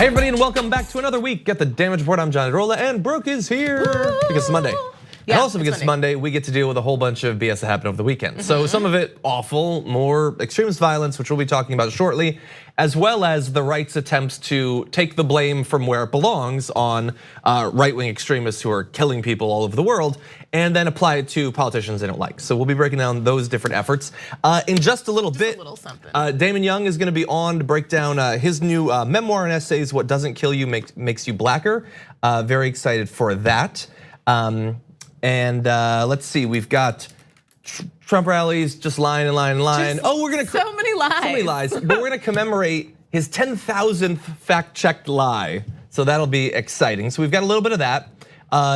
Hey everybody, and welcome back to another week. Get the Damage Report. I'm John Rolla, and Brooke is here because it's Monday. Yeah, and also because it's Monday, we get to deal with a whole bunch of BS that happened over the weekend. So some of it awful, more extremist violence, which we'll be talking about shortly, as well as the right's attempts to take the blame from where it belongs on right-wing extremists who are killing people all over the world, and then apply it to politicians they don't like. So we'll be breaking down those different efforts. In just a little bit, Damon Young is gonna be on to break down his new memoir and essays, What Doesn't Kill You Makes You Blacker. Very excited for that. And let's see, we've got Trump rallies, just lying and lying and lying. We're gonna so many lies. So many lies, but we're gonna commemorate his 10,000th fact-checked lie. So that'll be exciting. So we've got a little bit of that,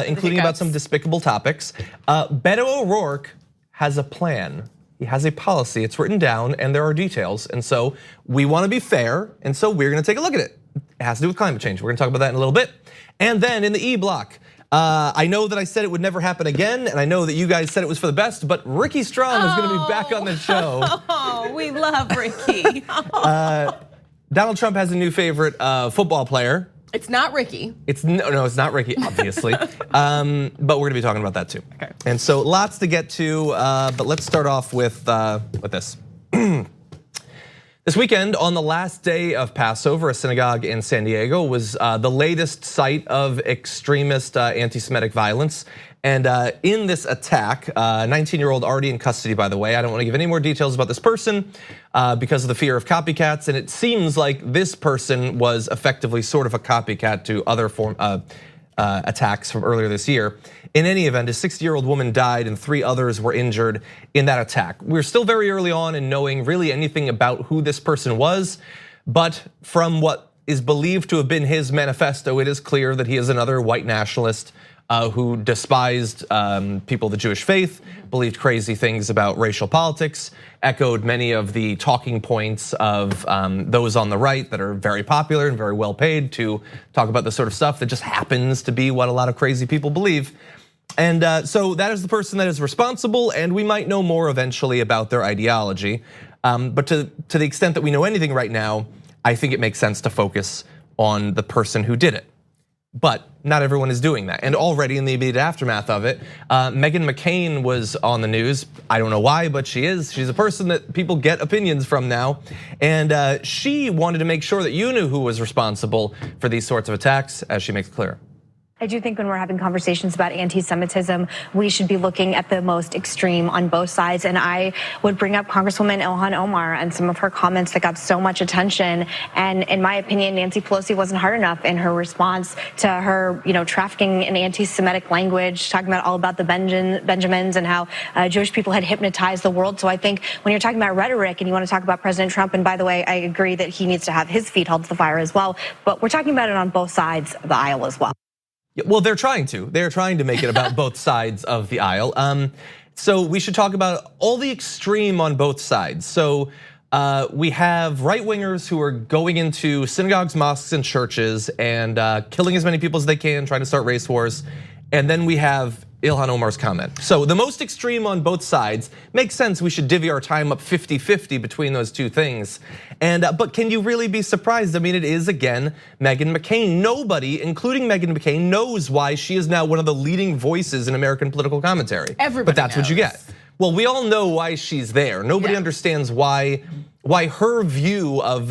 including about some despicable topics. Beto O'Rourke has a plan. He has a policy, it's written down, and there are details. And so we wanna be fair, and so we're gonna take a look at it. It has to do with climate change. We're gonna talk about that in a little bit. And then in the E block, I know that I said it would never happen again, and I know that you guys said it was for the best, but Ricky Strom is gonna be back on the show. Oh, we love Ricky. Donald Trump has a new favorite football player. It's not Ricky. No, it's not Ricky, obviously. But we're gonna be talking about that too. Okay. And so lots to get to, but let's start off with this. This weekend, on the last day of Passover, a synagogue in San Diego was the latest site of extremist anti-Semitic violence. And in this attack, 19-year-old already in custody, by the way. I don't want to give any more details about this person because of the fear of copycats. And it seems like this person was effectively sort of a copycat to other attacks from earlier this year. In any event, a 60-year-old woman died and 3 others were injured in that attack. We're still very early on in knowing really anything about who this person was, but from what is believed to have been his manifesto, it is clear that he is another white nationalist who despised people of the Jewish faith, believed crazy things about racial politics, echoed many of the talking points of those on the right that are very popular and very well paid to talk about the sort of stuff that just happens to be what a lot of crazy people believe. And so that is the person that is responsible, and we might know more eventually about their ideology. But to the extent that we know anything right now, I think it makes sense to focus on the person who did it. But not everyone is doing that. And already in the immediate aftermath of it, Meghan McCain was on the news. I don't know why, but she is. She's a person that people get opinions from now. And she wanted to make sure that you knew who was responsible for these sorts of attacks, as she makes clear. I do think when we're having conversations about anti-Semitism, we should be looking at the most extreme on both sides. And I would bring up Congresswoman Ilhan Omar and some of her comments that got so much attention. And in my opinion, Nancy Pelosi wasn't hard enough in her response to her, trafficking in anti-Semitic language, talking about all about the Benjamins and how Jewish people had hypnotized the world. So I think when you're talking about rhetoric and you want to talk about President Trump, and by the way, I agree that he needs to have his feet held to the fire as well. But we're talking about it on both sides of the aisle as well. Well, they're trying to make it about both sides of the aisle. So we should talk about all the extreme on both sides. So we have right-wingers who are going into synagogues, mosques, and churches and killing as many people as they can, trying to start race wars. And then we have Ilhan Omar's comment. So the most extreme on both sides makes sense. We should divvy our time up 50-50 between those two things. But can you really be surprised? I mean, it is again Meghan McCain. Nobody, including Meghan McCain, knows why she is now one of the leading voices in American political commentary. Everybody but that's knows. What you get. Well, we all know why she's there. Nobody understands why her view of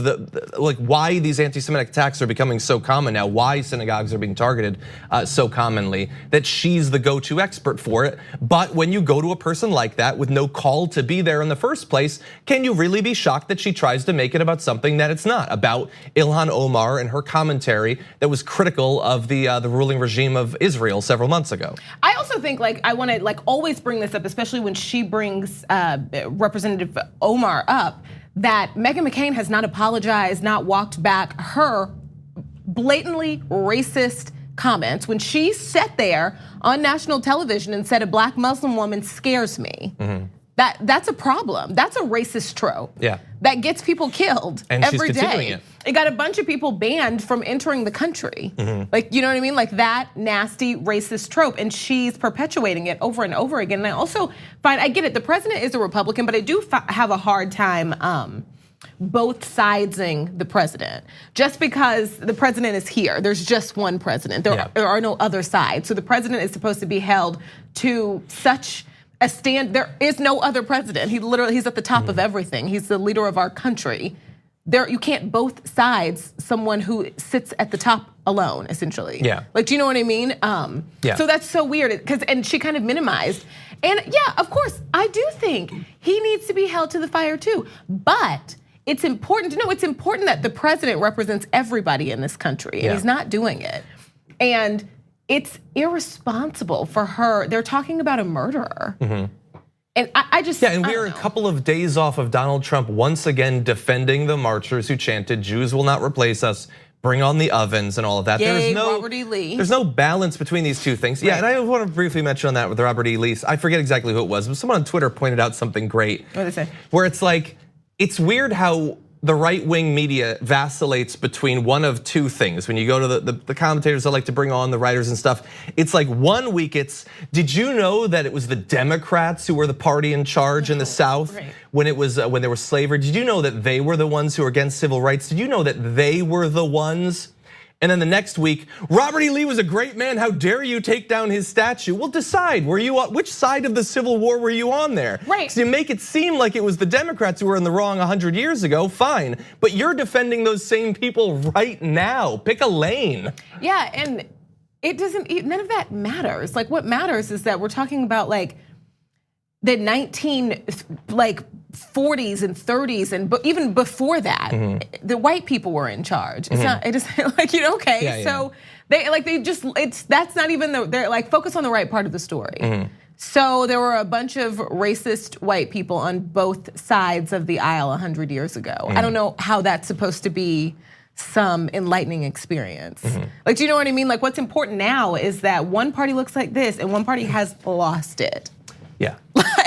why these anti-Semitic attacks are becoming so common now, why synagogues are being targeted so commonly, that she's the go-to expert for it. But when you go to a person like that with no call to be there in the first place, can you really be shocked that she tries to make it about something that it's not, about Ilhan Omar and her commentary that was critical of the ruling regime of Israel several months ago? I also think I want to always bring this up, especially when she brings Representative Omar up, that Meghan McCain has not apologized, not walked back her blatantly racist comments when she sat there on national television and said a black Muslim woman scares me. Mm-hmm. That's a problem. That's a racist trope. Yeah. That gets people killed and every she's continuing day. It. It got a bunch of people banned from entering the country. Mm-hmm. You know what I mean? That nasty racist trope, and she's perpetuating it over and over again. And I also find, I get it, the president is a Republican, but I do have a hard time both sidesing the president. Just because the president is here, there's just one president. There are no other sides. So the president is supposed to be held to such a stand. There is no other president. He's at the top of everything. He's the leader of our country. You can't both sides someone who sits at the top alone, essentially. Yeah. Like, do you know what I mean? So that's so weird, and she kind of minimized. And yeah, of course, I do think he needs to be held to the fire too. But it's important to know, it's important that the president represents everybody in this country, and he's not doing it. And it's irresponsible for her. They're talking about a murderer. And I just, and we are a couple of days off of Donald Trump once again defending the marchers who chanted, "Jews will not replace us, bring on the ovens," and all of that. Yay, Robert E. Lee. There's no balance between these two things. Yeah, and I want to briefly mention on that with Robert E. Lee. I forget exactly who it was, but someone on Twitter pointed out something great. What did they say? Where it's like, it's weird how the right-wing media vacillates between one of two things. When you go to the commentators that like to bring on the writers and stuff, it's like 1 week it's, did you know that it was the Democrats who were the party in charge in the South when it was when there was slavery? Did you know that they were the ones who were against civil rights? Did you know that they were the ones? And then the next week, Robert E. Lee was a great man. How dare you take down his statue? Well, decide, were you on, which side of the Civil War were you on there? Right. So you make it seem like it was the Democrats who were in the wrong 100 years ago, fine. But you're defending those same people right now. Pick a lane. Yeah, and it doesn't, none of that matters. Like, what matters is that we're talking about like the 40s and 30s, and even before that, the white people were in charge. It's not, it is like, okay, so that's not even they're like, focus on the right part of the story. So there were a bunch of racist white people on both sides of the aisle 100 years ago. I don't know how that's supposed to be some enlightening experience. Like, do you know what I mean? Like, what's important now is that one party looks like this and one party has lost it. Yeah.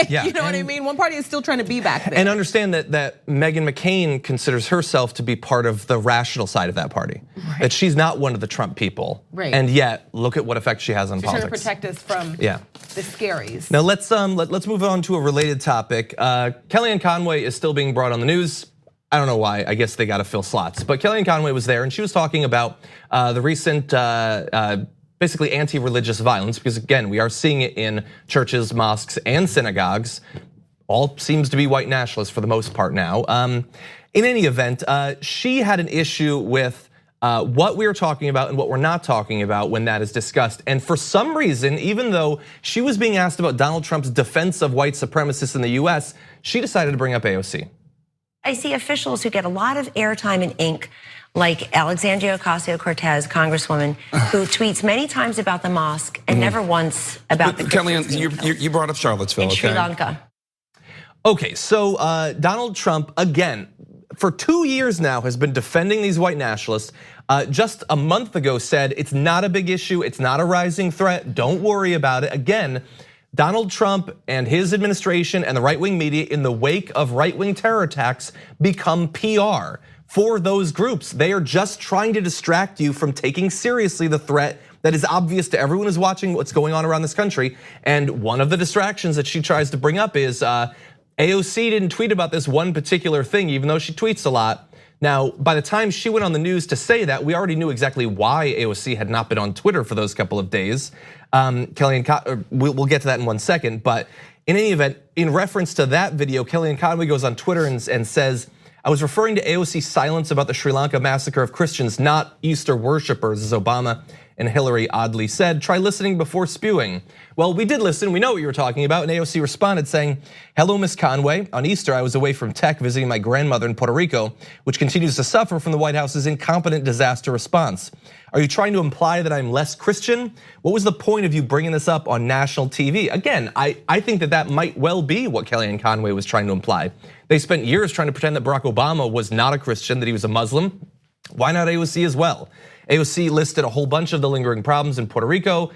You know what I mean? One party is still trying to be back there. And understand that Meghan McCain considers herself to be part of the rational side of that party. That she's not one of the Trump people. And yet, look at what effect she has on politics. She's trying to protect us from the scaries. Now let's move on to a related topic. Kellyanne Conway is still being brought on the news. I don't know why, I guess they gotta fill slots. But Kellyanne Conway was there and she was talking about the recent basically anti-religious violence, because again, we are seeing it in churches, mosques, and synagogues. All seems to be white nationalists for the most part now. In any event, she had an issue with what we are talking about and what we're not talking about when that is discussed. And for some reason, even though she was being asked about Donald Trump's defense of white supremacists in the US, she decided to bring up AOC. I see officials who get a lot of airtime and ink, like Alexandria Ocasio-Cortez, Congresswoman, who tweets many times about the mosque and never once about the Kellyanne, you brought up Charlottesville, in Sri Lanka. Okay, so Donald Trump, again, for 2 years now has been defending these white nationalists. Just a month ago said it's not a big issue, it's not a rising threat, don't worry about it. Again, Donald Trump and his administration and the right-wing media in the wake of right-wing terror attacks become PR for those groups. They are just trying to distract you from taking seriously the threat that is obvious to everyone who's watching what's going on around this country. And one of the distractions that she tries to bring up is AOC didn't tweet about this one particular thing, even though she tweets a lot. Now, by the time she went on the news to say that, we already knew exactly why AOC had not been on Twitter for those couple of days. Kellyanne, we'll get to that in 1 second, but in any event, in reference to that video, Kellyanne Conway goes on Twitter and says, I was referring to AOC's silence about the Sri Lanka massacre of Christians, not Easter worshipers, as Obama and Hillary oddly said. Try listening before spewing. Well, we did listen, we know what you were talking about, and AOC responded saying, hello, Miss Conway. On Easter, I was away from tech visiting my grandmother in Puerto Rico, which continues to suffer from the White House's incompetent disaster response. Are you trying to imply that I'm less Christian? What was the point of you bringing this up on national TV? Again, I think that might well be what Kellyanne Conway was trying to imply. They spent years trying to pretend that Barack Obama was not a Christian, that he was a Muslim. Why not AOC as well? AOC listed a whole bunch of the lingering problems in Puerto Rico,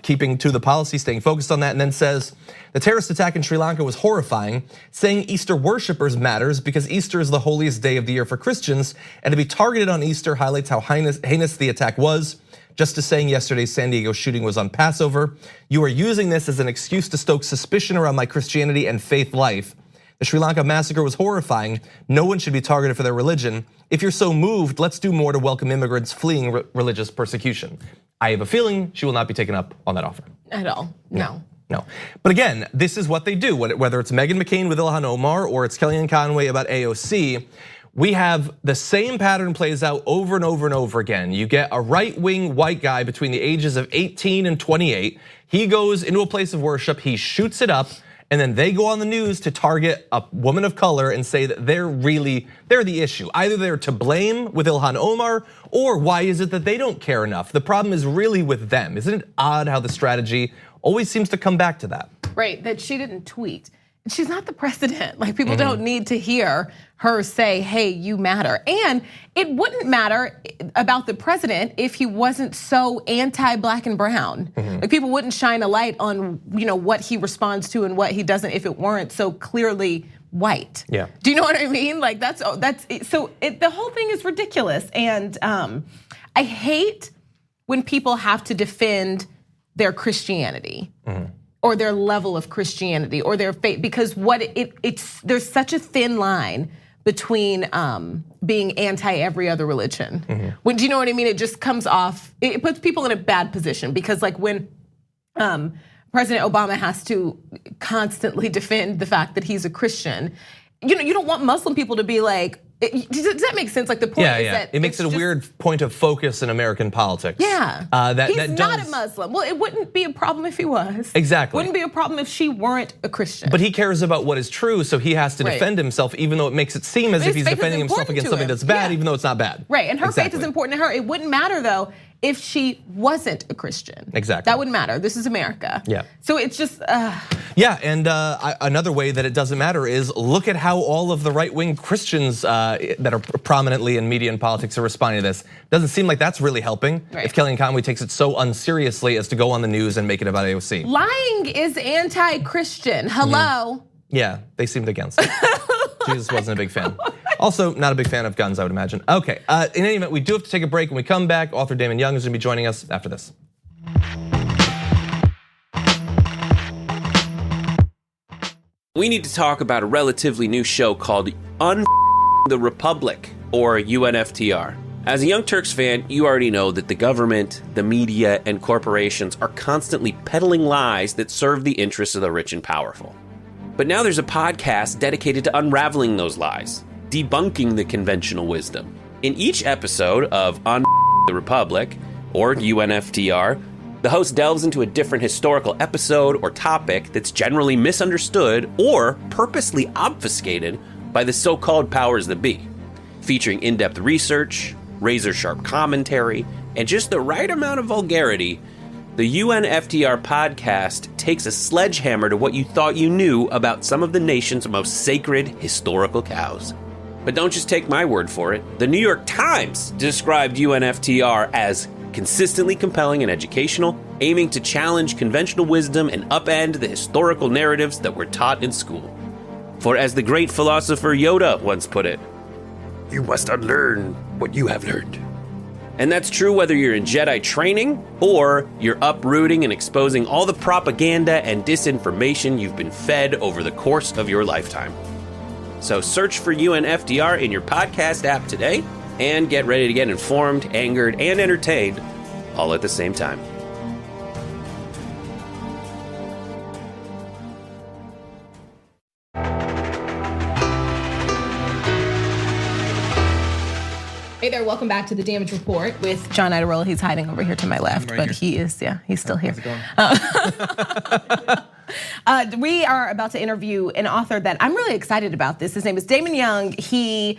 keeping to the policy, staying focused on that, and then says, the terrorist attack in Sri Lanka was horrifying, saying Easter worshipers matters because Easter is the holiest day of the year for Christians, and to be targeted on Easter highlights how heinous the attack was. Just as saying yesterday's San Diego shooting was on Passover. You are using this as an excuse to stoke suspicion around my Christianity and faith life. The Sri Lanka massacre was horrifying. No one should be targeted for their religion. If you're so moved, let's do more to welcome immigrants fleeing religious persecution. I have a feeling she will not be taken up on that offer. At all, no. No, but again, this is what they do. Whether it's Meghan McCain with Ilhan Omar or it's Kellyanne Conway about AOC, we have the same pattern plays out over and over and over again. You get a right-wing white guy between the ages of 18 and 28. He goes into a place of worship, he shoots it up, and then they go on the news to target a woman of color and say that they're the issue. Either they're to blame with Ilhan Omar, or why is it that they don't care enough? The problem is really with them. Isn't it odd how the strategy always seems to come back to that? Right, that she didn't tweet. She's not the president. Like, people don't need to hear her say, hey, you matter. And it wouldn't matter about the president if he wasn't so anti-black and brown. Like, people wouldn't shine a light on what he responds to and what he doesn't if it weren't so clearly white. Yeah. Do you know what I mean? Like, the whole thing is ridiculous. And I hate when people have to defend their Christianity. Or their level of Christianity, or their faith, because there's such a thin line between being anti every other religion. Do you know what I mean? It just comes off. It puts people in a bad position because, like, when President Obama has to constantly defend the fact that he's a Christian, you don't want Muslim people to be like. Does that make sense? Like, the point is that it makes it a weird point of focus in American politics. Yeah, he's not a Muslim. Well, it wouldn't be a problem if he was. Exactly. Wouldn't be a problem if she weren't a Christian. But he cares about what is true, so he has to defend himself, even though it makes it seem as if he's defending himself against something that's bad, even though it's not bad. Right, and her faith is important to her. It wouldn't matter though if she wasn't a Christian. Exactly. That wouldn't matter. This is America. Yeah. So it's just. Yeah, and another way that it doesn't matter is look at how all of the right-wing Christians that are prominently in media and politics are responding to this. Doesn't seem like that's really helping. Right. If Kellyanne Conway takes it so unseriously as to go on the news and make it about AOC. Lying is anti-Christian. Hello. Yeah, they seemed against it. Jesus wasn't a big fan. Also, not a big fan of guns, I would imagine. Okay, in any event, we do have to take a break. When we come back, author Damon Young is gonna be joining us after this. We need to talk about a relatively new show called the Republic, or UNFTR. As a Young Turks fan, you already know that the government, the media, and corporations are constantly peddling lies that serve the interests of the rich and powerful. But now there's a podcast dedicated to unraveling those lies, debunking the conventional wisdom. In each episode of the Republic, or UNFTR, the host delves into a different historical episode or topic that's generally misunderstood or purposely obfuscated by the so-called powers that be, featuring in-depth research, razor-sharp commentary, and just the right amount of vulgarity. The UNFTR podcast takes a sledgehammer to what you thought you knew about some of the nation's most sacred historical cows. But don't just take my word for it. The New York Times described UNFTR as consistently compelling and educational, aiming to challenge conventional wisdom and upend the historical narratives that were taught in school. For as the great philosopher Yoda once put it, you must unlearn what you have learned. And that's true whether you're in Jedi training or you're uprooting and exposing all the propaganda and disinformation you've been fed over the course of your lifetime. So search for UNFTR in your podcast app today and get ready to get informed, angered, and entertained all at the same time. Hey there, welcome back to the Damage Report with John Iadarola. He's hiding over here to my left, but he is, he's still here. We are about to interview an author that I'm really excited about. His name is Damon Young. He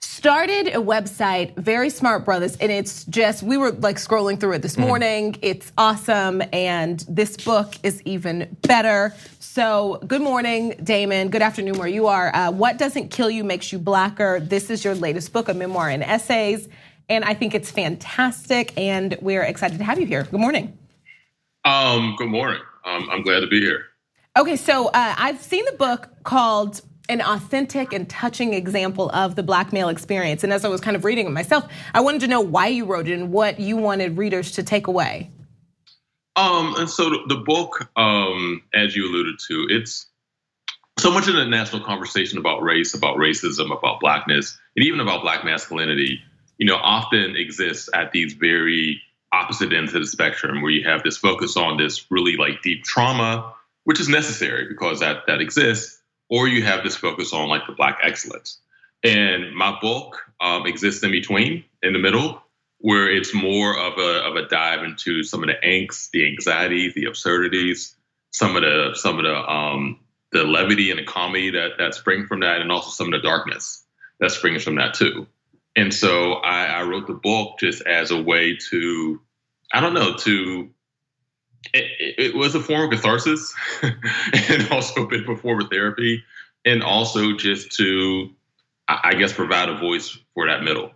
started a website, Very Smart Brothers, and it's just, we were like scrolling through it this morning. It's awesome, and this book is even better. So good morning, Damon. Good afternoon where you are. What Doesn't Kill You Makes You Blacker. This is your latest book, a memoir and essays, and I think it's fantastic, and we're excited to have you here. Good morning. Good morning. I'm glad to be here. Okay, so I've seen the book called An Authentic and Touching Example of the Black Male Experience. And as I was kind of reading it myself, I wanted to know why you wrote it and what you wanted readers to take away. And so the book, as you alluded to, it's so much of the national conversation about race, about racism, about blackness, and even about black masculinity, often exists at these very opposite ends of the spectrum, where you have this focus on this really like deep trauma, which is necessary because that exists, or you have this focus on like the black excellence. And my book exists in between, in the middle, where it's more of a dive into some of the angst, the anxieties, the absurdities, some of the levity and the comedy that spring from that, and also some of the darkness that springs from that too. And so I wrote the book just as a way to, it was a form of catharsis and also a bit of a form of therapy, and also just to, I guess, provide a voice for that middle.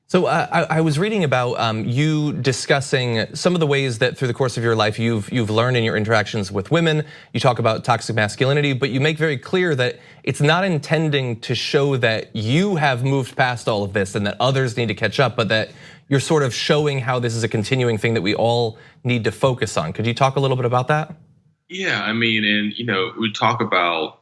So I was reading about you discussing some of the ways that through the course of your life you've learned in your interactions with women. You talk about toxic masculinity, but you make very clear that it's not intending to show that you have moved past all of this and that others need to catch up, but that you're sort of showing how this is a continuing thing that we all need to focus on. Could you talk a little bit about that? Yeah, I mean, and we talk about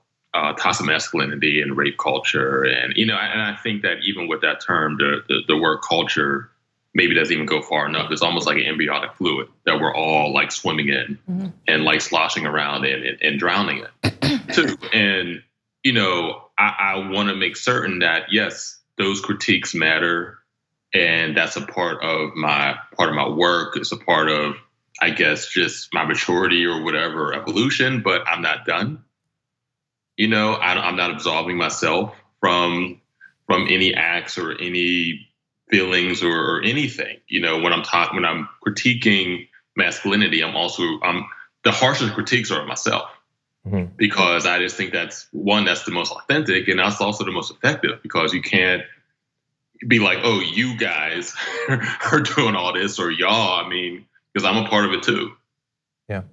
toxic masculinity and rape culture, and and I think that even with that term, the word culture maybe doesn't even go far enough. It's almost like an embryonic fluid that we're all like swimming in and like sloshing around in and drowning in too. And I want to make certain that yes, those critiques matter, and that's a part of my work. It's a part of, I guess, just my maturity or whatever evolution. But I'm not done. I'm not absolving myself from any acts or any feelings or anything. When I'm critiquing masculinity, the harshest critiques are of myself, because I just think that's the most authentic, and that's also the most effective, because you can't be like, oh, you guys are doing all this, or y'all. I mean, because I'm a part of it too. Yeah.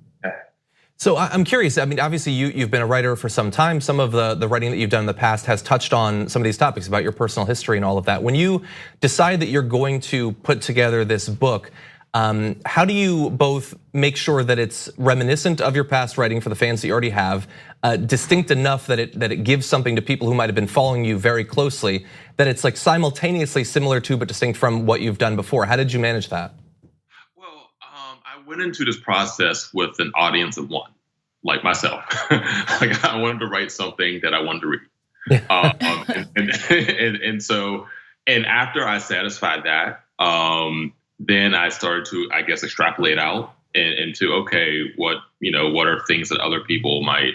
So I'm curious, I mean, obviously you've been a writer for some time. Some of the writing that you've done in the past has touched on some of these topics about your personal history and all of that. When you decide that you're going to put together this book, how do you both make sure that it's reminiscent of your past writing for the fans that you already have, distinct enough that it gives something to people who might have been following you very closely, that it's like simultaneously similar to but distinct from what you've done before? How did you manage that? I went into this process with an audience of one, like myself. Like I wanted to write something that I wanted to read. And after I satisfied that, then I started to, I guess, extrapolate out into, okay, what are things that other people might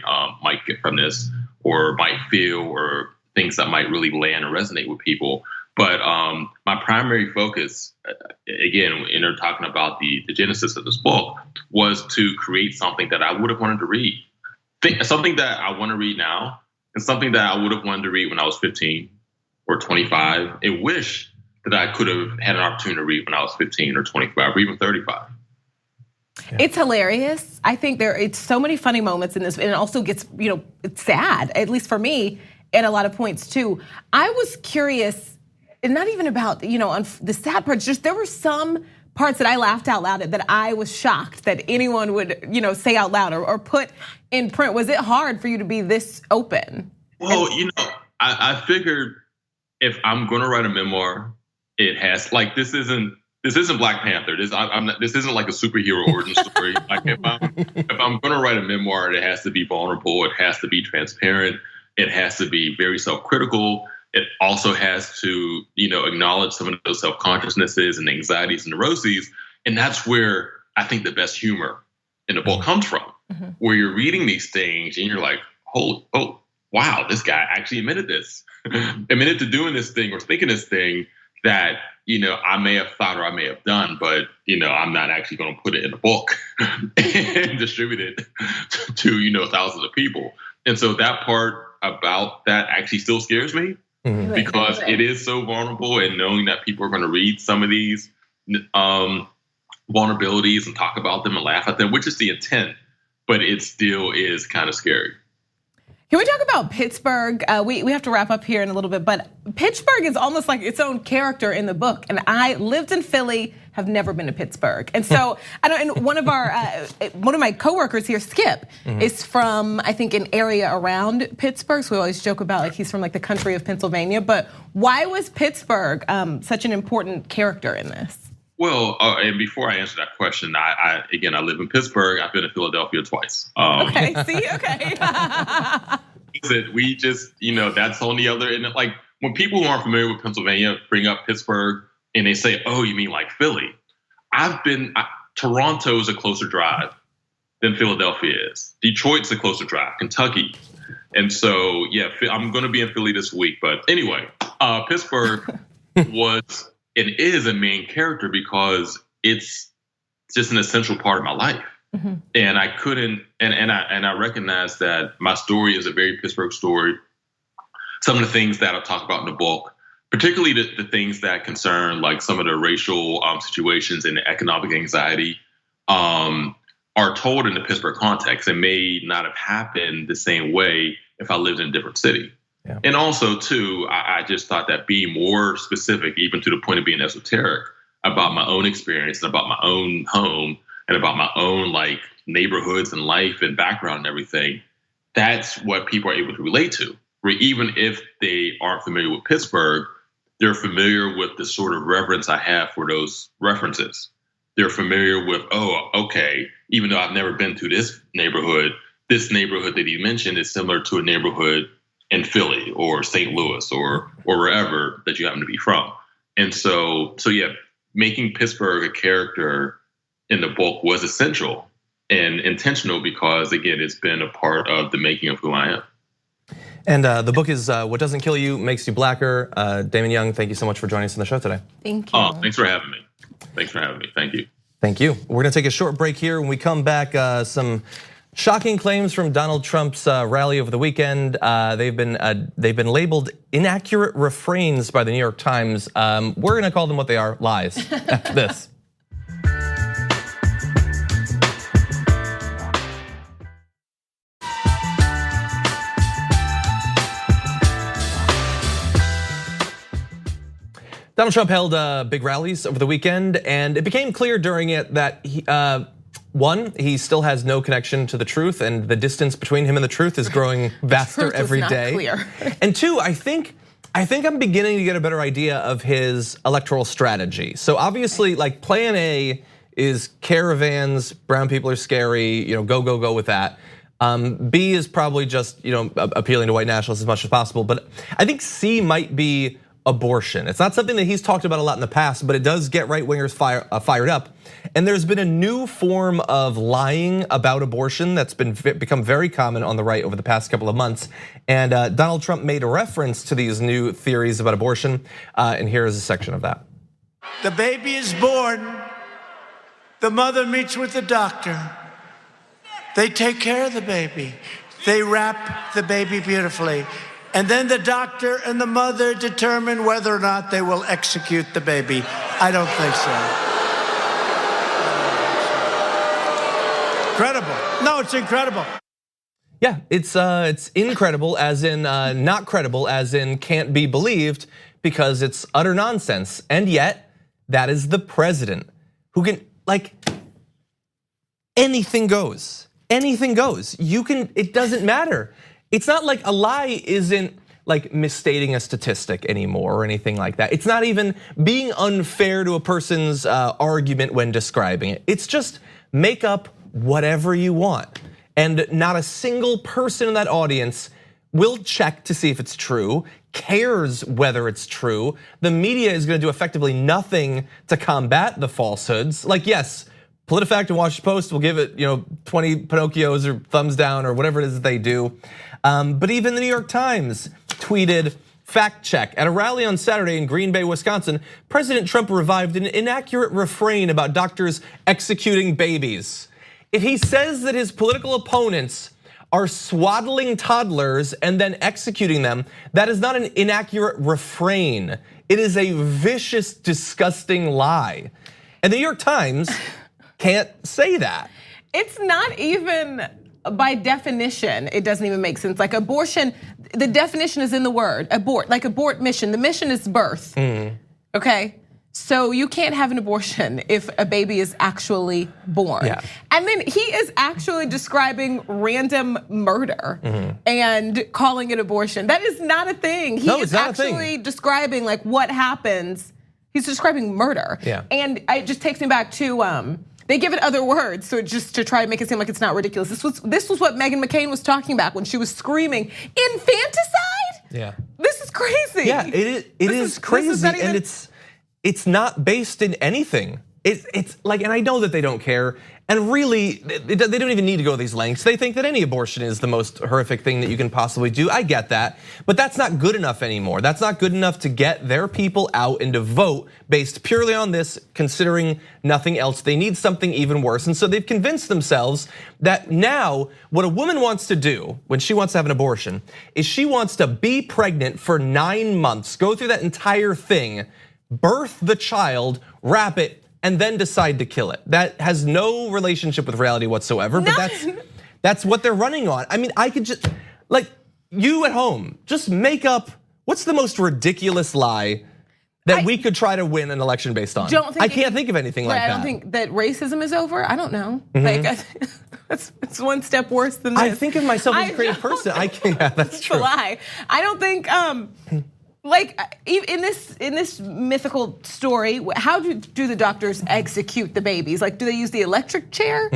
get from this, or might feel, or things that might really land and resonate with people. But my primary focus, again, in talking about the genesis of this book, was to create something that I would have wanted to read. Something that I want to read now, and something that I would have wanted to read when I was 15 or 25, and wish that I could have had an opportunity to read when I was 15 or 25 or even 35. Yeah. It's hilarious. I think it's so many funny moments in this, and it also gets, it's sad, at least for me, at a lot of points too. I was curious, and not even about, on the sad parts, just there were some parts that I laughed out loud at that I was shocked that anyone would, say out loud or put in print. Was it hard for you to be this open? Well, I figured if I'm gonna write a memoir, it has, like, this isn't Black Panther. This isn't like a superhero origin story. Like if I'm gonna write a memoir, it has to be vulnerable. It has to be transparent. It has to be very self-critical. It also has to, acknowledge some of those self-consciousnesses and anxieties and neuroses. And that's where I think the best humor in the book comes from, where you're reading these things and you're like, oh, wow, this guy actually admitted this, admitted to doing this thing or thinking this thing that, I may have thought or I may have done, but, I'm not actually going to put it in a book and distribute it to, thousands of people. And so that part about that actually still scares me. Because it is so vulnerable, and knowing that people are going to read some of these vulnerabilities and talk about them and laugh at them, which is the intent, but it still is kind of scary. Can we talk about Pittsburgh? We have to wrap up here in a little bit, but Pittsburgh is almost like its own character in the book. And I lived in Philly, have never been to Pittsburgh. And so, and one of my coworkers here, Skip, is from, I think, an area around Pittsburgh. So we always joke about like he's from like the country of Pennsylvania. But why was Pittsburgh such an important character in this? Well, and before I answer that question, I live in Pittsburgh. I've been to Philadelphia twice. Okay, see, okay. We just, that's on the other end. Like when people who aren't familiar with Pennsylvania bring up Pittsburgh and they say, "Oh, you mean like Philly?" Toronto is a closer drive than Philadelphia is. Detroit's a closer drive. Kentucky. And so, yeah, I'm going to be in Philly this week. But anyway, Pittsburgh was and is a main character because it's just an essential part of my life. And I couldn't, and I recognize that my story is a very Pittsburgh story. Some of the things that I'll talk about in the book, particularly the things that concern like some of the racial situations and the economic anxiety, are told in the Pittsburgh context and may not have happened the same way if I lived in a different city. Yeah. And also, too, I just thought that being more specific, even to the point of being esoteric, about my own experience and about my own home and about my own like neighborhoods and life and background and everything, that's what people are able to relate to. Where even if they aren't familiar with Pittsburgh, they're familiar with the sort of reverence I have for those references. They're familiar with, oh, okay, even though I've never been to this neighborhood that he mentioned is similar to a neighborhood in Philly or St. Louis or wherever that you happen to be from. And so yeah, making Pittsburgh a character in the book was essential and intentional because, again, it's been a part of the making of who I am. And the book is What Doesn't Kill You Makes You Blacker. Damon Young, thank you so much for joining us on the show today. Thank you. Oh, thanks for having me. Thank you. Thank you. We're gonna take a short break here. When we come back, some shocking claims from Donald Trump's rally over the weekend. They've been labeled inaccurate refrains by the New York Times. We're gonna call them what they are, lies, after this. Donald Trump held big rallies over the weekend, and it became clear during it that he still has no connection to the truth, and the distance between him and the truth is growing vaster every day. Clear. And two, I think I'm beginning to get a better idea of his electoral strategy. So obviously, like plan A is caravans, brown people are scary, go with that. B is probably just appealing to white nationalists as much as possible. But I think C might be abortion. It's not something that he's talked about a lot in the past, but it does get right-wingers fired up. And there's been a new form of lying about abortion that's become very common on the right over the past couple of months. And Donald Trump made a reference to these new theories about abortion, and here is a section of that. The baby is born. The mother meets with the doctor. They take care of the baby. They wrap the baby beautifully. And then the doctor and the mother determine whether or not they will execute the baby. I don't think so. Incredible. No, it's incredible. Yeah, it's incredible as in not credible as in can't be believed because it's utter nonsense. And yet, that is the president who can, like, anything goes. Anything goes. It doesn't matter. It's not like a lie isn't like misstating a statistic anymore or anything like that. It's not even being unfair to a person's argument when describing it. It's just make up whatever you want. And not a single person in that audience will check to see if it's true, cares whether it's true. The media is gonna do effectively nothing to combat the falsehoods. Like, yes, PolitiFact and Washington Post will give it 20 Pinocchios or thumbs down or whatever it is that they do. But even the New York Times tweeted, fact check. At a rally on Saturday in Green Bay, Wisconsin, President Trump revived an inaccurate refrain about doctors executing babies. If he says that his political opponents are swaddling toddlers and then executing them, that is not an inaccurate refrain. It is a vicious, disgusting lie. And the New York Times can't say that. It's not even, by definition, it doesn't even make sense. Like abortion, the definition is in the word, abort, like abort mission. The mission is birth, okay? so you can't have an abortion if a baby is actually born. Yeah. And then he is actually describing random murder and calling it abortion. That is not a thing. He is actually describing like what happens. He's describing murder. Yeah. And it just takes me back to, they give it other words, so just to try to make it seem like it's not ridiculous. This was what Meghan McCain was talking about when she was screaming, infanticide? Yeah. This is crazy. Yeah, it is crazy, and it's not based in anything. It's like, and I know that they don't care, and really, they don't even need to go to these lengths. They think that any abortion is the most horrific thing that you can possibly do. I get that, but that's not good enough anymore. That's not good enough to get their people out and to vote based purely on this, considering nothing else. They need something even worse, and so they've convinced themselves that now what a woman wants to do when she wants to have an abortion is she wants to be pregnant for 9 months, go through that entire thing, birth the child, wrap it, and then decide to kill it. That has no relationship with reality whatsoever, but that's what they're running on. I mean, I could just, like, you at home, just make up, what's the most ridiculous lie that we could try to win an election based on? I can't think of anything like that. I don't think that racism is over. I don't know. Like, it's one step worse than this. I think of myself as a creative person. I can't, yeah, that's true. It's a lie. I don't think, like in this mythical story, how do the doctors execute the babies? Like, do they use the electric chair?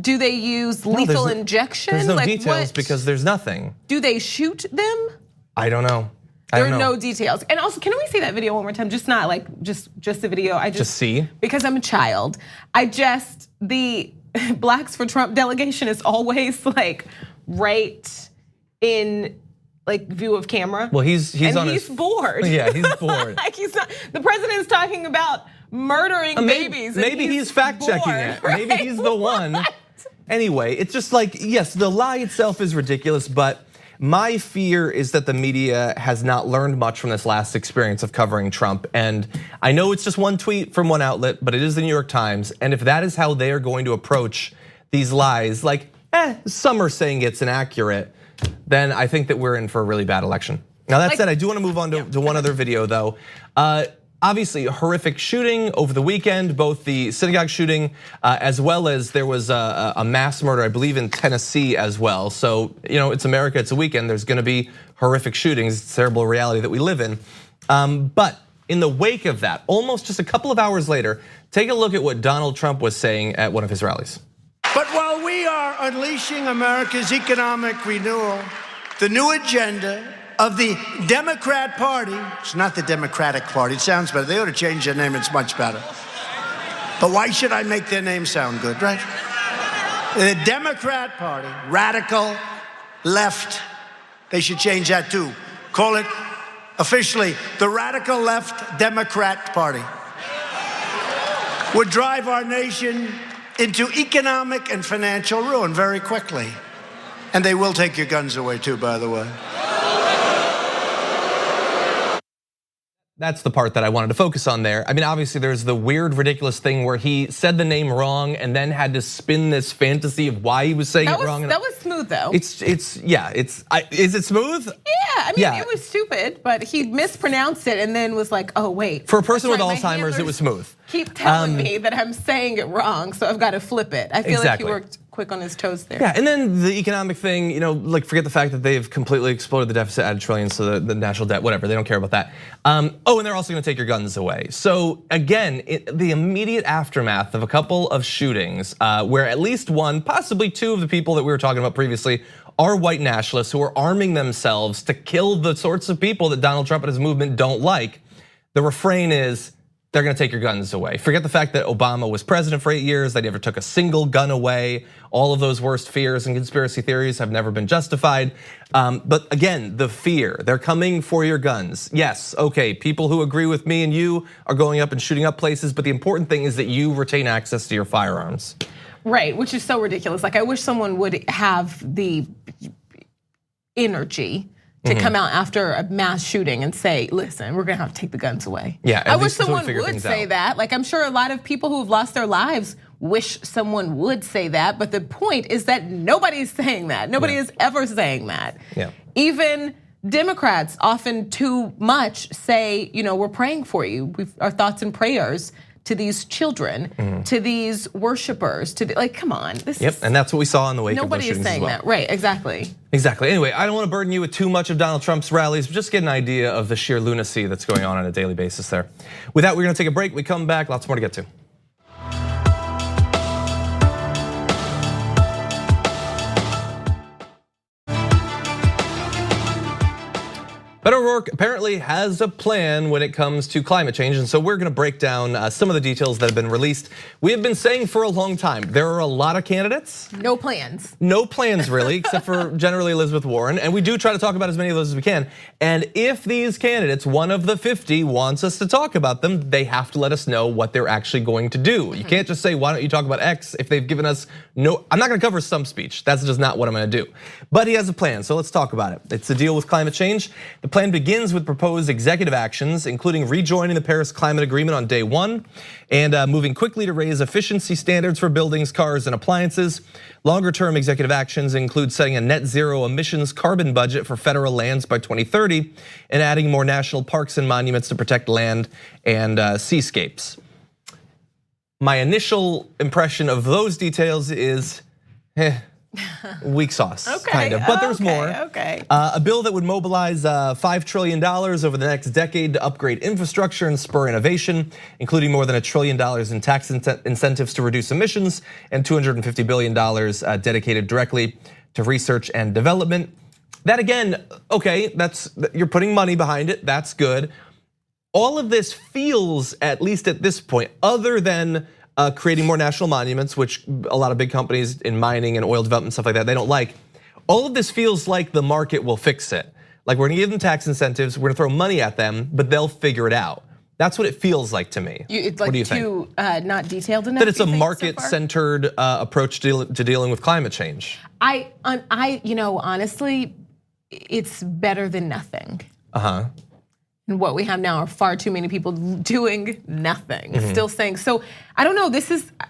Do they use lethal injection? There's no like, details because there's nothing. Do they shoot them? I don't know. There are no details. And also, can we see that video one more time? Just not like just the video. I just see because I'm a child. The Blacks for Trump delegation is always like right in like view of camera. Well, he's bored. Yeah, he's bored. Like he's not. The president is talking about murdering babies. Maybe he's fact checking it. Right? Maybe he's the one. Anyway, it's just like, yes, the lie itself is ridiculous, but my fear is that the media has not learned much from this last experience of covering Trump. And I know it's just one tweet from one outlet, but it is the New York Times. And if that is how they are going to approach these lies, like, some are saying it's inaccurate, then I think that we're in for a really bad election. Now that said, I do want to move on to one other video though. Obviously a horrific shooting over the weekend, both the synagogue shooting as well as there was a mass murder, I believe in Tennessee as well. So, it's America, it's a weekend, there's gonna be horrific shootings, it's a terrible reality that we live in. But in the wake of that, almost just a couple of hours later, take a look at what Donald Trump was saying at one of his rallies. But while we are unleashing America's economic renewal, the new agenda of the Democrat Party, it's not the Democratic Party, it sounds better. They ought to change their name, it's much better. But why should I make their name sound good, right? The Democrat Party, radical left, they should change that too. Call it officially the Radical Left Democrat Party. Would drive our nation into economic and financial ruin very quickly. And they will take your guns away too, by the way. That's the part that I wanted to focus on there. I mean, obviously there's the weird, ridiculous thing where he said the name wrong and then had to spin this fantasy of why he was saying it wrong. That was smooth though. Is it smooth? Yeah, I mean, it was stupid, but he mispronounced it and then was like, oh wait. For a person with Alzheimer's, it was smooth. Keep telling me that I'm saying it wrong, so I've got to flip it. I feel like he worked quick on his toes there. Yeah, and then the economic thing, like forget the fact that they've completely exploded the deficit, added trillions to the national debt, whatever, they don't care about that. Oh, and they're also gonna take your guns away. So again, the immediate aftermath of a couple of shootings where at least one, possibly two of the people that we were talking about previously are white nationalists who are arming themselves to kill the sorts of people that Donald Trump and his movement don't like. The refrain is, they're gonna take your guns away. Forget the fact that Obama was president for 8 years, they never took a single gun away. All of those worst fears and conspiracy theories have never been justified. But again, the fear, they're coming for your guns. Yes, okay, people who agree with me and you are going up and shooting up places, but the important thing is that you retain access to your firearms. Right, which is so ridiculous. Like I wish someone would have the energy to come out after a mass shooting and say, listen, we're gonna have to take the guns away. Yeah, I wish someone would say that. Like I'm sure a lot of people who have lost their lives wish someone would say that, but the point is that nobody's saying that. Nobody is ever saying that. Yeah. Even Democrats often too much say, we're praying for you. Our thoughts and prayers to these children, to these worshipers, come on. And that's what we saw in the wake of those shootings. Nobody is saying that, right? Exactly. Exactly. Anyway, I don't want to burden you with too much of Donald Trump's rallies, but just get an idea of the sheer lunacy that's going on a daily basis there. With that, we're going to take a break. We come back, lots more to get to. Beto O'Rourke apparently has a plan when it comes to climate change, and so we're gonna break down some of the details that have been released. We have been saying for a long time, there are a lot of candidates. No plans. No plans really, except for generally Elizabeth Warren, and we do try to talk about as many of those as we can. And if these candidates, one of the 50, wants us to talk about them, they have to let us know what they're actually going to do. You can't just say, why don't you talk about X if they've given us no, I'm not gonna cover some speech. That's just not what I'm gonna do. But he has a plan, so let's talk about it. It's to deal with climate change. The plan begins with proposed executive actions, including rejoining the Paris Climate Agreement on day one and moving quickly to raise efficiency standards for buildings, cars, and appliances. Longer term executive actions include setting a net zero emissions carbon budget for federal lands by 2030 and adding more national parks and monuments to protect land and seascapes. My initial impression of those details is, weak sauce, kind of, but there's more. A bill that would mobilize $5 trillion over the next decade to upgrade infrastructure and spur innovation, including more than $1 trillion in tax incentives to reduce emissions and $250 billion dedicated directly to research and development. That again, okay, you're putting money behind it, that's good. All of this feels, at least at this point, other than creating more national monuments, which a lot of big companies in mining and oil development, stuff like that, they don't like. All of this feels like the market will fix it. Like we're gonna give them tax incentives, we're gonna throw money at them, but they'll figure it out. That's what it feels like to me. It's like what do you think? Not detailed enough. That it's a market-centered approach to dealing with climate change. Honestly, it's better than nothing. And what we have now are far too many people doing nothing, still saying. So I don't know.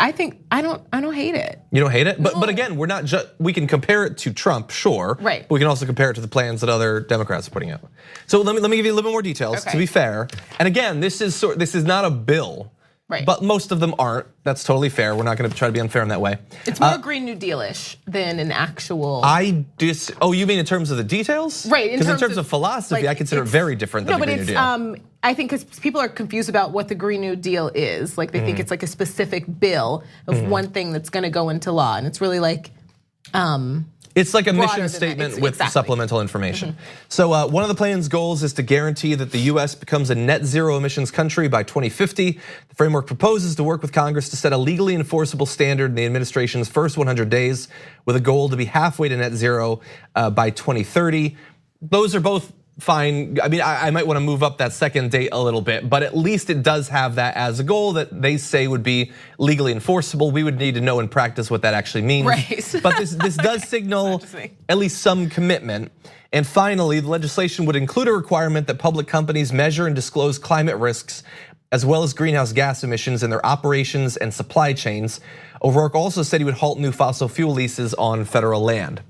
I don't hate it. You don't hate it, but again, we're not just. We can compare it to Trump, sure. Right. But we can also compare it to the plans that other Democrats are putting out. So let me give you a little bit more details to be fair. And again, this is not a bill. Right. But most of them aren't. That's totally fair. We're not going to try to be unfair in that way. It's more Green New Deal-ish than an actual. Oh, you mean in terms of the details? Right. Because in terms of philosophy, I consider it very different than the Green New Deal. I think because people are confused about what the Green New Deal is. Like they think it's like a specific bill of one thing that's going to go into law, and it's really like. It's like a mission statement with supplemental information. So one of the plan's goals is to guarantee that the US becomes a net zero emissions country by 2050. The framework proposes to work with Congress to set a legally enforceable standard in the administration's first 100 days with a goal to be halfway to net zero by 2030. Those are both fine. I mean, I might want to move up that second date a little bit, but at least it does have that as a goal that they say would be legally enforceable. We would need to know in practice what that actually means. Right. But this does signal at least some commitment. And finally, the legislation would include a requirement that public companies measure and disclose climate risks as well as greenhouse gas emissions in their operations and supply chains. O'Rourke also said he would halt new fossil fuel leases on federal land.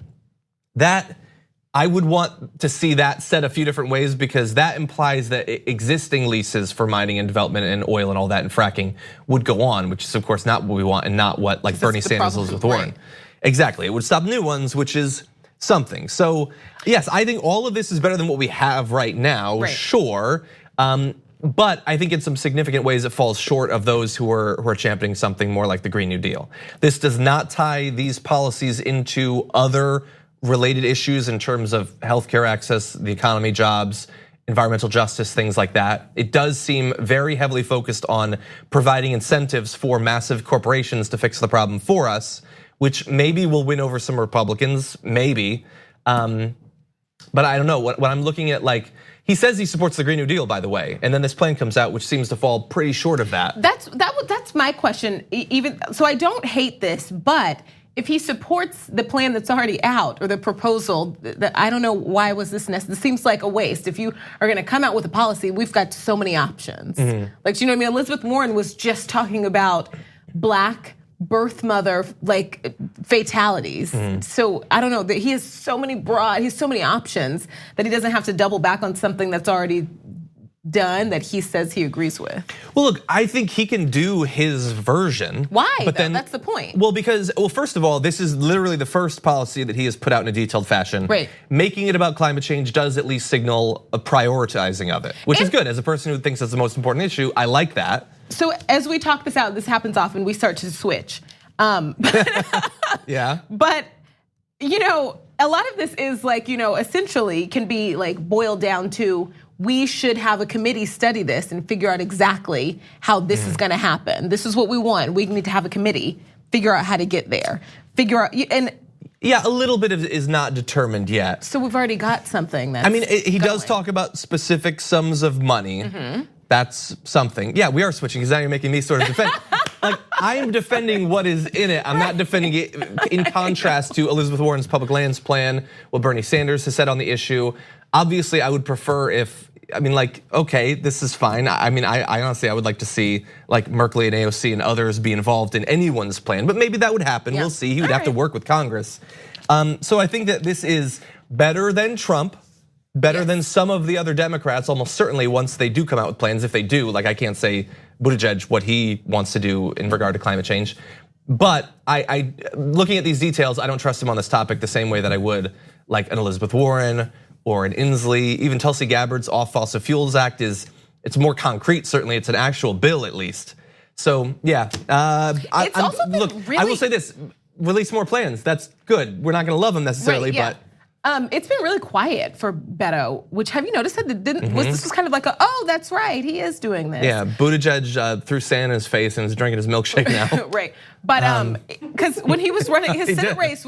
I would want to see that said a few different ways because that implies that existing leases for mining and development and oil and all that and fracking would go on, which is of course not what we want and not what like Bernie Sanders is with Warren. Exactly, it would stop new ones, which is something. So yes, I think all of this is better than what we have right now, sure. But I think in some significant ways it falls short of those who are championing something more like the Green New Deal. This does not tie these policies into other related issues in terms of healthcare access, the economy, jobs, environmental justice, things like that. It does seem very heavily focused on providing incentives for massive corporations to fix the problem for us, which maybe will win over some Republicans, maybe. But I don't know, what I'm looking at, like, he says he supports the Green New Deal, by the way, and then this plan comes out, which seems to fall pretty short of that. That's my question. Even so, I don't hate this, but if he supports the plan that's already out or the proposal, I don't know why was this necessary. It seems like a waste. If you are going to come out with a policy, we've got so many options. Like, you know what I mean? Elizabeth Warren was just talking about black birth mother like fatalities. So I don't know that he has so many options that he doesn't have to double back on something that's already done that he says he agrees with. Well, look, I think he can do his version. Why? But then That's the point. Well, because first of all, this is literally the first policy that he has put out in a detailed fashion. Right. Making it about climate change does at least signal a prioritizing of it, which is good. As a person who thinks it's the most important issue, I like that. So as we talk this out, this happens often. We start to switch. Yeah. But a lot of this is like essentially can be like boiled down to. We should have a committee study this and figure out exactly how this is gonna happen. This is what we want. We need to have a committee, figure out how to get there. Yeah, a little bit of it is not determined yet. So we've already got something that's he does talk about specific sums of money. That's something. Yeah, we are switching because now you're making me sort of defend. Like, I'm defending what is in it. I'm not defending it in contrast to Elizabeth Warren's public lands plan, what Bernie Sanders has said on the issue. Obviously, I would prefer okay, this is fine. I honestly, I would like to see like Merkley and AOC and others be involved in anyone's plan, but maybe that would happen. Yeah. We'll see. He would have to work with Congress. So I think that this is better than Trump, better than some of the other Democrats, almost certainly once they do come out with plans. If they do, like I can't say Buttigieg what he wants to do in regard to climate change. But I looking at these details, I don't trust him on this topic the same way that I would like an Elizabeth Warren or an Inslee. Even Tulsi Gabbard's Off Fossil Fuels Act it's more concrete. Certainly, it's an actual bill at least. So yeah, I will say this: release more plans. That's good. We're not going to love them necessarily, but. It's been really quiet for Beto, which have you noticed that this was kind of like that's right, he is doing this. Yeah, Buttigieg threw sand in his face and is drinking his milkshake now. Right, but because when he was running his Senate race,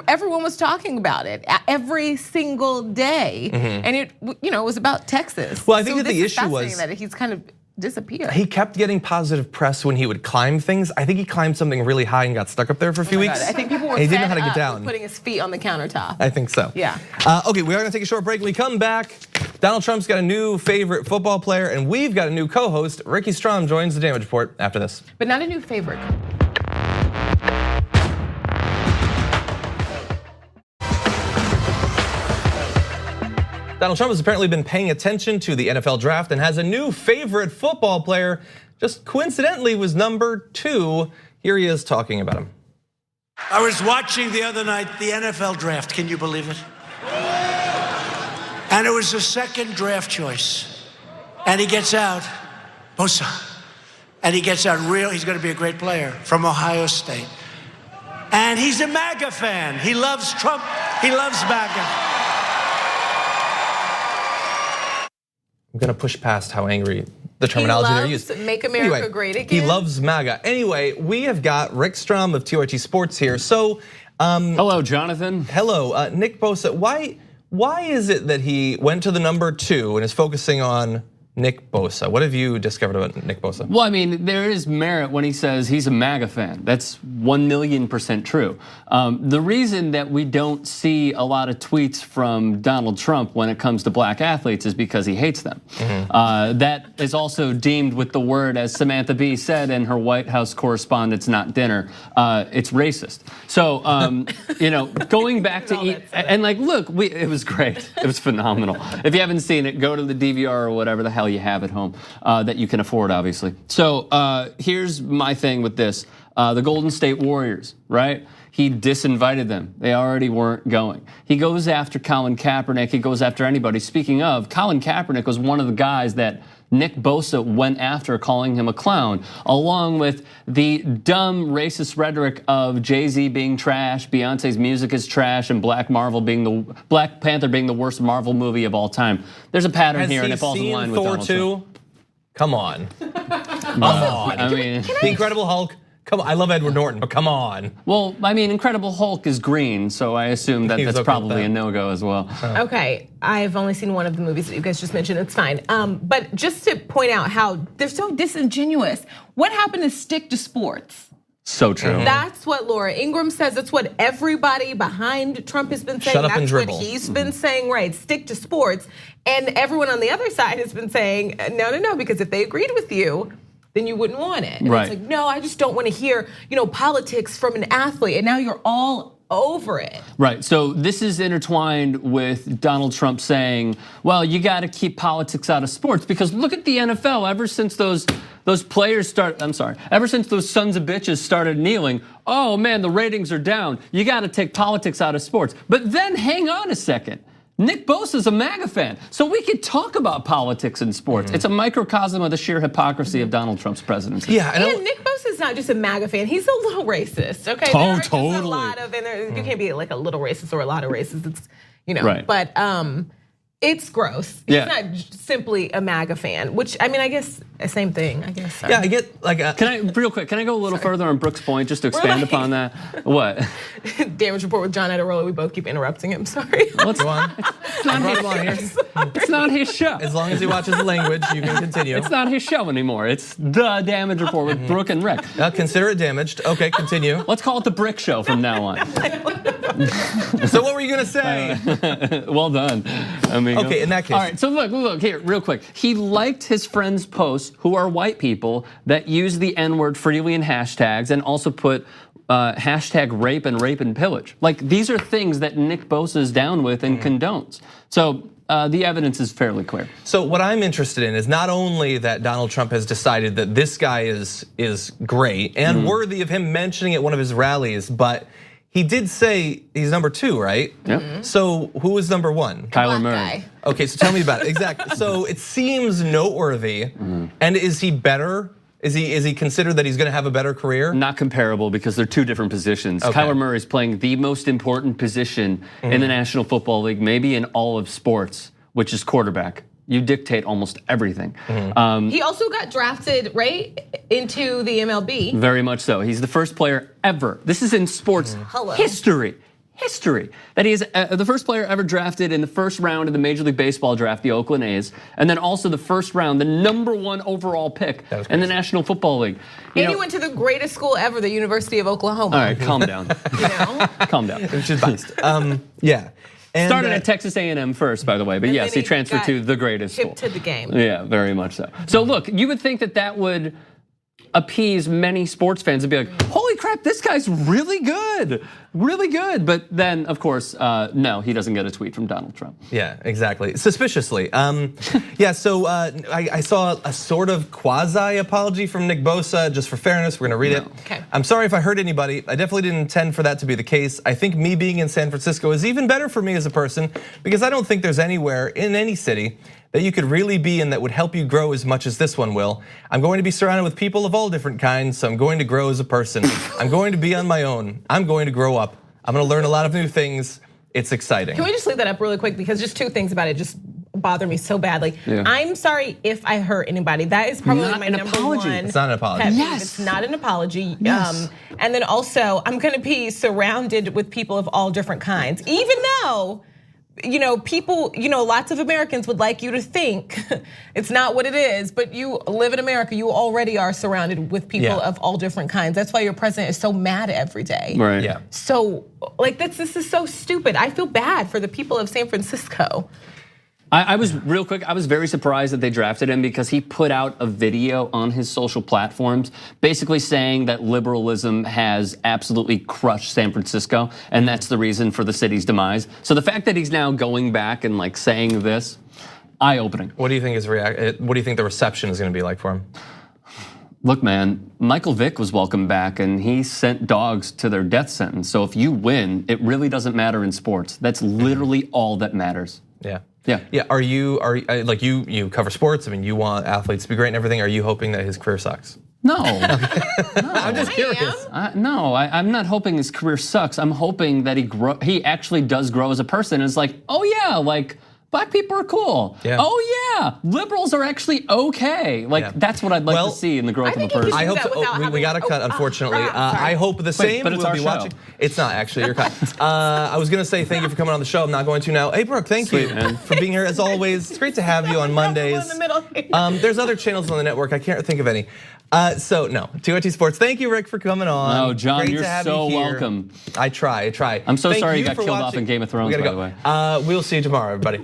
everyone was talking about it every single day, and it was about Texas. Well, I think that the issue was that he's kind of disappeared. He kept getting positive press when he would climb things. I think he climbed something really high and got stuck up there for a few weeks. I think people were he didn't know fed how to get up down. with putting his feet on the countertop. I think so. Yeah. Okay, we are gonna take a short break. When we come back, Donald Trump's got a new favorite football player, and we've got a new co-host. Ricky Strom joins the Damage Report after this. But not a new favorite. Donald Trump has apparently been paying attention to the NFL draft and has a new favorite football player, just coincidentally was number 2. Here he is talking about him. I was watching the other night the NFL draft, can you believe it? And it was the second draft choice. And he gets out, Bosa. And he gets out he's gonna be a great player from Ohio State. And he's a MAGA fan. He loves Trump, he loves MAGA. I'm gonna push past how angry the terminology they're using. Make America great again. He loves MAGA. Anyway, we have got Rick Strom of TYT Sports here. So, hello, Jonathan. Hello, Nick Bosa. Why is it that he went to the number 2 and is focusing on Nick Bosa? What have you discovered about Nick Bosa? Well, I mean, there is merit when he says he's a MAGA fan. That's 1,000,000% true. The reason that we don't see a lot of tweets from Donald Trump when it comes to black athletes is because he hates them. That is also deemed with the word, as Samantha Bee said in her White House Correspondents' Not Dinner, it's racist. So, going back to and like, look, it was great. It was phenomenal. If you haven't seen it, go to the DVR or whatever the hell you have at home that you can afford, obviously. So here's my thing with this. The Golden State Warriors, right? He disinvited them. They already weren't going. He goes after Colin Kaepernick. He goes after anybody. Speaking of, Colin Kaepernick was one of the guys that Nick Bosa went after, calling him a clown, along with the dumb racist rhetoric of Jay-Z being trash, Beyonce's music is trash, and Black Panther being the worst Marvel movie of all time. There's a pattern here, and it falls in line with Donald Trump. Come on. Come on. I mean, The Incredible Hulk. Come on, I love Edward Norton, but come on. Well, I mean, Incredible Hulk is green, so I assume that that's probably a no-go as well. Okay, I've only seen one of the movies that you guys just mentioned, it's fine. But just to point out how they're so disingenuous, what happened to stick to sports? So true. That's what Laura Ingraham says. That's what everybody behind Trump has been saying. Shut up and That's dribble. what he's been saying, right? Stick to sports. And everyone on the other side has been saying, no, because if they agreed with you, then you wouldn't want it. And Right. it's like, no, I just don't want to hear, politics from an athlete. And now you're all over it. Right, so this is intertwined with Donald Trump saying, well, you got to keep politics out of sports, because look at the NFL. Ever since those players ever since those sons of bitches started kneeling, oh man, the ratings are down. You got to take politics out of sports. But then hang on a second. Nick Bosa is a MAGA fan, so we could talk about politics in sports. It's a microcosm of the sheer hypocrisy of Donald Trump's presidency. Yeah, and Nick Bosa is not just a MAGA fan; he's a little racist. Okay, Oh, there are just totally. a lot of, and you can't be like a little racist or a lot of racist. It's Right. but it's gross. Yeah. He's not simply a MAGA fan, which I mean, I guess same thing. I guess. Yeah, I get like. Can I go a little further on Brooke's point, just to expand upon that? What? Damage report with John Ederola. We both keep interrupting him. Sorry. What's Go on. I brought him on here. It's not his show. As long as he watches the language, you can continue. It's not his show anymore. It's the Damage Report with Brooke and Rick. Consider it damaged. Okay, continue. Let's call it the Brick Show from now on. So what were you gonna say? Well done, amigo. Okay, in that case. All right, so look here, real quick. He liked his friends' posts, who are white people, that use the N-word freely in hashtags and also put hashtag rape and pillage. Like, these are things that Nick Bosa is down with and condones. So the evidence is fairly clear. So what I'm interested in is not only that Donald Trump has decided that this guy is great and worthy of him mentioning at one of his rallies, but he did say he's number 2, right? Yep. So who is number 1? Kyler Black Murray. guy. Okay, so tell me about it. Exactly. So it seems noteworthy. And is he better? Is he considered that he's going to have a better career? Not comparable, because they're two different positions. Okay. Kyler Murray is playing the most important position in the National Football League, maybe in all of sports, which is quarterback. You dictate almost everything. He also got drafted right into the MLB. Very much so. He's the first player ever. This is in sports history. That he is the first player ever drafted in the first round of the Major League Baseball draft, the Oakland A's, and then also the first round, the number 1 overall pick in the National Football League. And he went to the greatest school ever, the University of Oklahoma. All right, calm down. Calm down. Which is biased. Yeah. And, Started at Texas A&M first, by the way, but And yes, then he transferred got to the greatest school. shipped to the game. Yeah, very much so. So look, you would think that would appease many sports fans and be like, holy crap, this guy's really good. But then, of course, no, he doesn't get a tweet from Donald Trump. Yeah, exactly. Suspiciously. Yeah, so I saw a sort of quasi apology from Nick Bosa, just for fairness, we're gonna read it. Okay. I'm sorry if I hurt anybody. I definitely didn't intend for that to be the case. I think me being in San Francisco is even better for me as a person, because I don't think there's anywhere in any city that you could really be in that would help you grow as much as this one will. I'm going to be surrounded with people of all different kinds, so I'm going to grow as a person. I'm going to be on my own. I'm going to grow up. I'm gonna learn a lot of new things. It's exciting. Can we just leave that up really quick, because just 2 things about it just bother me so badly. Yeah. I'm sorry if I hurt anybody. That is probably Not my an number apology. 1. It's not an apology. pet peeve. Yes. It's not an apology. Yes. And then also, I'm gonna be surrounded with people of all different kinds, even though people, lots of Americans would like you to think it's not what it is, but you live in America, you already are surrounded with people of all different kinds. That's why your president is so mad every day. Right. Yeah. So, this is so stupid. I feel bad for the people of San Francisco. I was real quick. I was very surprised that they drafted him, because he put out a video on his social platforms basically saying that liberalism has absolutely crushed San Francisco, and that's the reason for the city's demise. So the fact that he's now going back and saying this, eye-opening. What do you think what do you think the reception is gonna be like for him? Look, man, Michael Vick was welcomed back, and he sent dogs to their death sentence. So if you win, it really doesn't matter in sports. That's literally all that matters. Yeah. Yeah. Yeah. Are you like you cover sports? I mean, you want athletes to be great and everything. Are you hoping that his career sucks? No. I'm just curious. No, I'm not hoping his career sucks. I'm hoping that he actually does grow as a person. It's like, oh yeah, black people are cool. Yeah. Oh yeah, liberals are actually okay. That's what I'd like to see in the growth of a person. I hope that so. without We got to having- cut, unfortunately. sorry. I hope the same. but it's we'll our be show. watching. It's not actually. You're cut. I was gonna say thank you for coming on the show. I'm not going to now. Hey, Brooke, thank Sweet, you man. for being here as always. It's great to have you on Mondays. In the middle. There's other channels on the network. I can't think of any. So no, TOT Sports. Thank you, Rick, for coming on. Oh, John, Great you're to have so you here. welcome. I try. I'm so Thank sorry you got for killed off watching. in Game of Thrones, We gotta by go. the way. We'll see you tomorrow, everybody.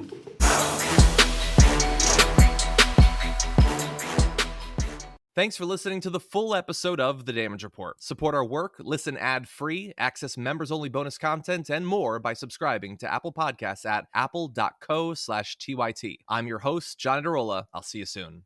Thanks for listening to the full episode of The Damage Report. Support our work, listen ad-free, access members-only bonus content, and more by subscribing to Apple Podcasts at apple.co/TYT. I'm your host, John Adarola. I'll see you soon.